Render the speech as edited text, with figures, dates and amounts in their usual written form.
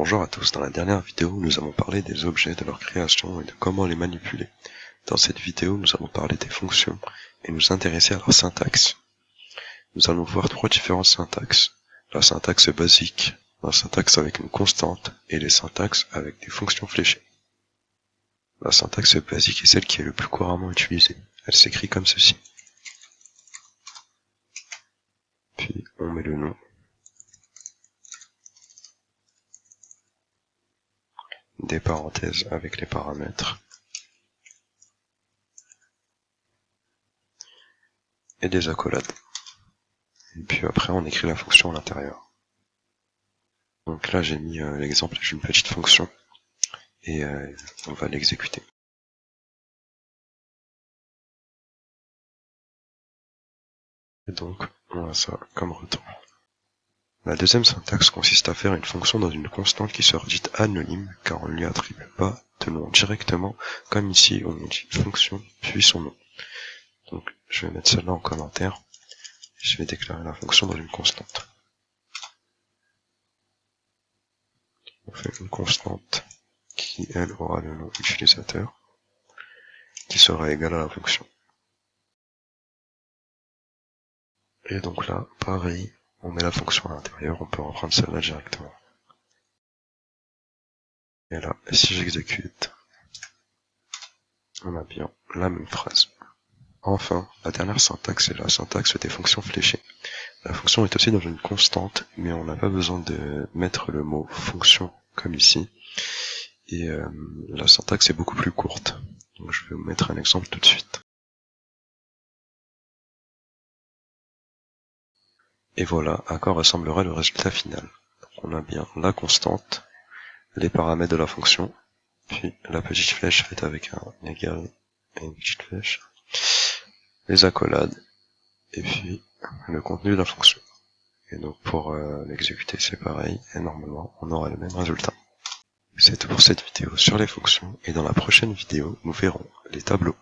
Bonjour à tous, dans la dernière vidéo nous avons parlé des objets, de leur création et de comment les manipuler. Dans cette vidéo nous allons parler des fonctions et nous intéresser à leur syntaxe. Nous allons voir trois différentes syntaxes. La syntaxe basique, la syntaxe avec une constante et les syntaxes avec des fonctions fléchées. La syntaxe basique est celle qui est le plus couramment utilisée. Elle s'écrit comme ceci. Puis on met le nom. Des parenthèses avec les paramètres. Et des accolades. Et puis après on écrit la fonction à l'intérieur. Donc là j'ai mis l'exemple d'une petite fonction et on va l'exécuter. Et donc on a ça comme retour. La deuxième syntaxe consiste à faire une fonction dans une constante qui sera dite anonyme car on ne lui attribue pas de nom directement comme ici on dit fonction puis son nom. Donc je vais mettre celle-là en commentaire. Je vais déclarer la fonction dans une constante. On fait une constante qui, elle, aura le nom utilisateur, qui sera égal à la fonction. Et donc là, pareil, on met la fonction à l'intérieur, on peut reprendre celle-là directement. Et là, si j'exécute, on a bien la même phrase. Enfin, la dernière syntaxe est la syntaxe des fonctions fléchées. La fonction est aussi dans une constante, mais on n'a pas besoin de mettre le mot fonction comme ici. Et la syntaxe est beaucoup plus courte. Donc je vais vous mettre un exemple tout de suite. Et voilà à quoi ressemblera le résultat final. Donc on a bien la constante, les paramètres de la fonction, puis la petite flèche faite avec un égal et une petite flèche, les accolades, et puis le contenu de la fonction. Et donc pour l'exécuter c'est pareil, et normalement on aura le même résultat. C'est tout pour cette vidéo sur les fonctions, et dans la prochaine vidéo nous verrons les tableaux.